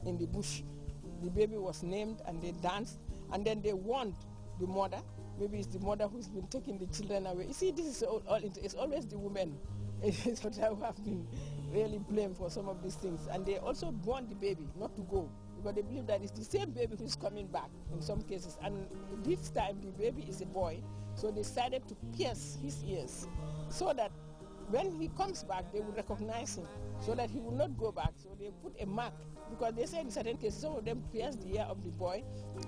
in the bush. The baby was named and they danced, and then they warned the mother. Maybe it's the mother who's been taking the children away. You see, this is it's always the women who have been really blamed for some of these things. And they also warned the baby not to go, because they believe that it's the same baby who's coming back in some cases. And this time the baby is a boy, so they decided to pierce his ears so that when he comes back, they will recognize him, so that he will not go back. So they put a mark, because they say in certain cases, some of them pierce the ear of the boy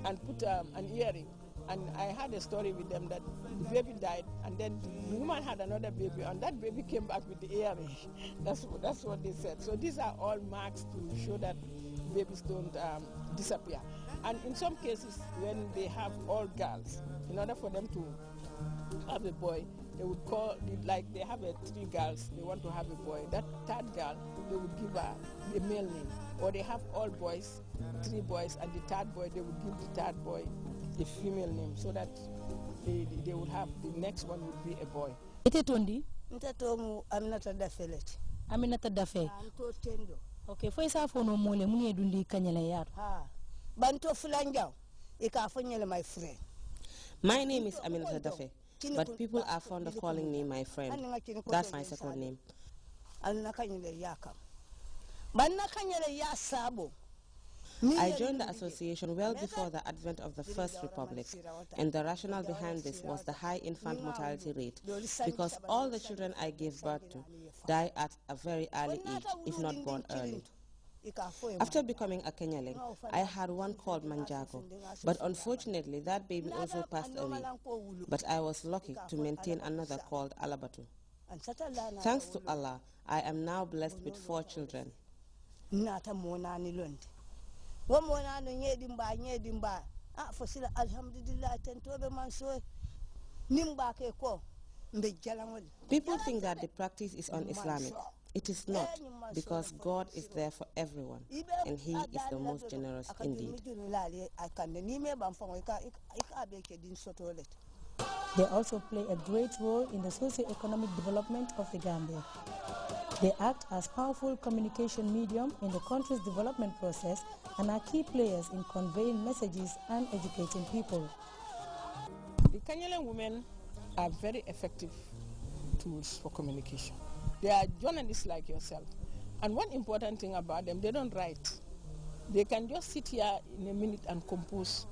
and put an earring. And I had a story with them that the baby died, and then the woman had another baby, and that baby came back with the earring. That's what they said. So these are all marks to show that babies don't disappear. And in some cases, when they have all girls, in order for them to have a boy, they would call it, like they have 3 girls, they want to have a boy. That third girl, they would give her a male name. Or they have all boys, 3 boys, and the third boy, they would give the third boy a female name, so that they would have, the next one would be a boy. Ite tondi? Ntatomu Aminata Dafelet. Aminata Dafe. Okay, for isa fono mole muni edundi kanyela yar. Ha. Banto fulanjao. Ikafanyele my friend. My name is Aminata Dafe, but people are fond of calling me my friend. That's my second name. Alnakanyele yaka. Banakanyele yasabo. I joined the association well before the advent of the First Republic, and the rationale behind this was the high infant mortality rate, because all the children I gave birth to die at a very early age, if not born early. After becoming a Kenyaleng, I had one called Manjago, but unfortunately that baby also passed away. But I was lucky to maintain another called Alabatu. Thanks to Allah, I am now blessed with 4 children. People think that the practice is un-Islamic. It is not, because God is there for everyone, and He is the most generous indeed. They also play a great role in the socio-economic development of the Gambia. They act as powerful communication medium in the country's development process and are key players in conveying messages and educating people. The Kenyan women are very effective tools for communication. They are journalists like yourself. And one important thing about them, they don't write. They can just sit here in a minute and compose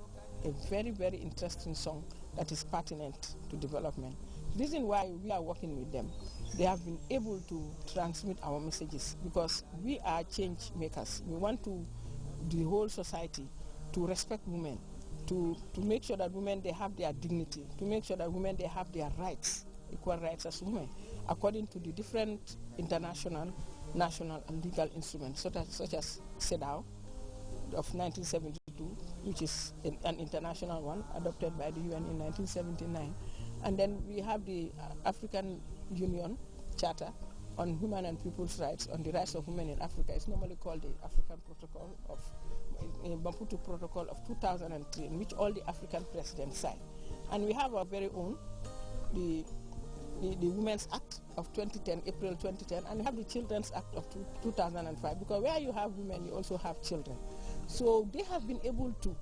a very, very interesting song that is pertinent to development. The reason why we are working with them, they have been able to transmit our messages, because we are change makers. We want the whole society to respect women, to make sure that women, they have their dignity, to make sure that women, they have their rights, equal rights as women, according to the different international, national, and legal instruments, such as CEDAW of 1972, which is an international one adopted by the UN in 1979. And then we have the African Union Charter on Human and People's Rights, on the rights of women in Africa. It's normally called the African Protocol of Maputo Protocol of 2003, in which all the African presidents signed. And we have our very own, the Women's Act of 2010, April 2010, and we have the Children's Act of 2005, because where you have women, you also have children. So they have been able to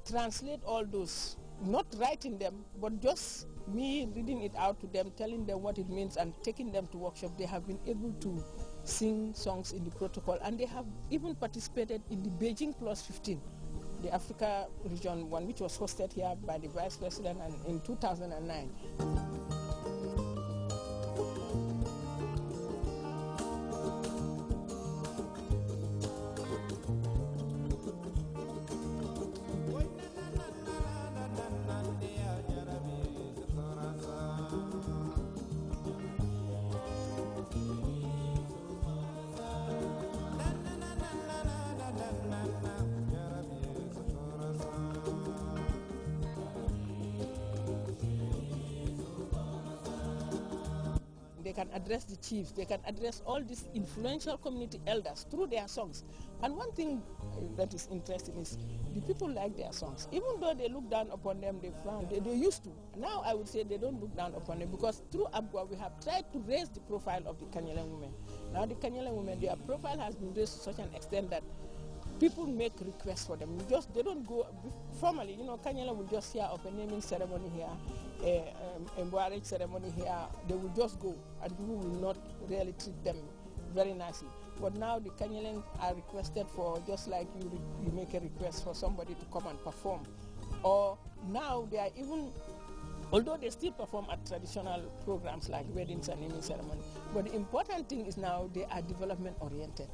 translate all those, not writing them, but just me reading it out to them, telling them what it means, and taking them to workshop. They have been able to sing songs in the protocol, and they have even participated in the Beijing Plus 15, the Africa region one, which was hosted here by the Vice President in 2009. They can address the chiefs, they can address all these influential community elders through their songs. And one thing that is interesting is the people like their songs. Even though they look down upon them, they frown, they used to. Now I would say they don't look down upon them, because through ABGWA we have tried to raise the profile of the Kenyan women. Now the Kenyan women, their profile has been raised to such an extent that people make requests for them. They don't go formally. You know, Kanyala will just hear of a naming ceremony here, a marriage ceremony here. They will just go, and people will not really treat them very nicely. But now the Kanyans are requested for, just like you make a request for somebody to come and perform. Or now they are even, although they still perform at traditional programs like weddings and naming ceremony, but the important thing is now they are development oriented.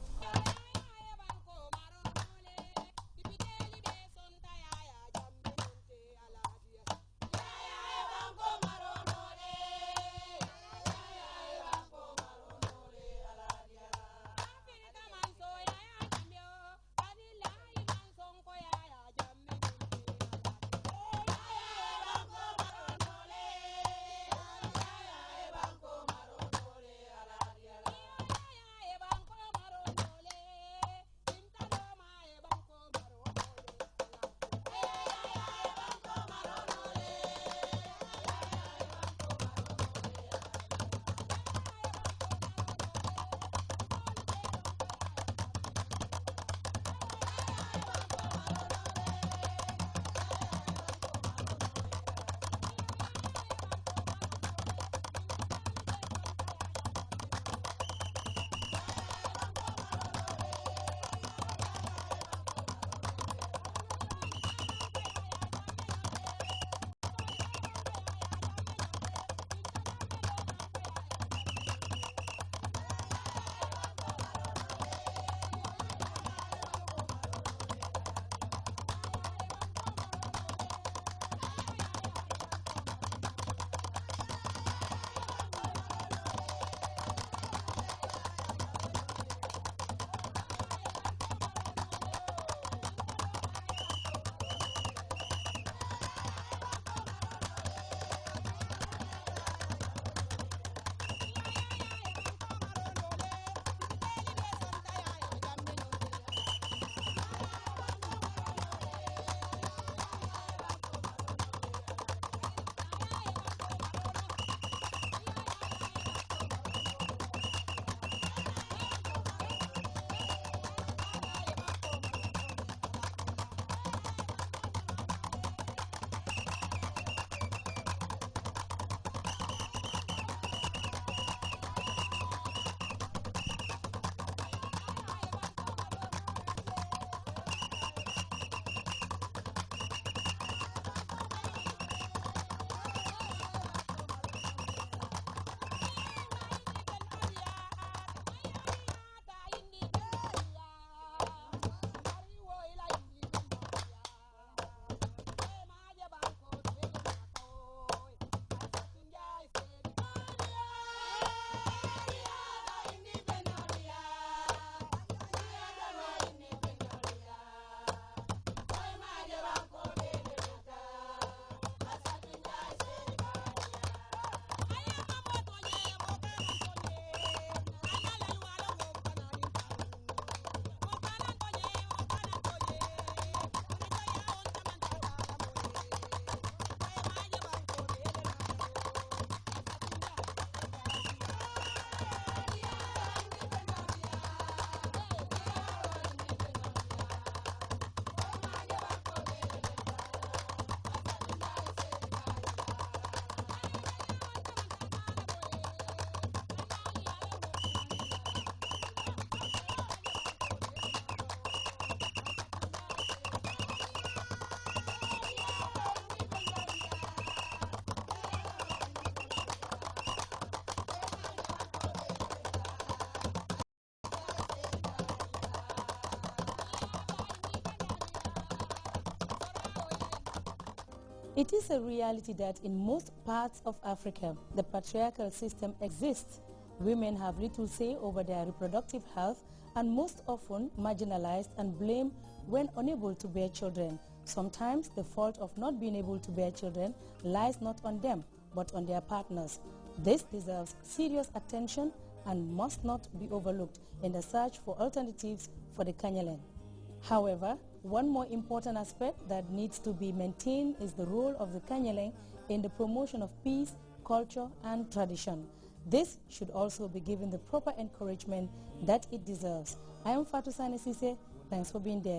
It is a reality that in most parts of Africa, the patriarchal system exists. Women have little say over their reproductive health and most often marginalized and blamed when unable to bear children. Sometimes the fault of not being able to bear children lies not on them, but on their partners. This deserves serious attention and must not be overlooked in the search for alternatives for the Kanyalen. However, one more important aspect that needs to be maintained is the role of the Kanyalen in the promotion of peace, culture, and tradition. This should also be given the proper encouragement that it deserves. I am Fatou Sane Sise. Thanks for being there.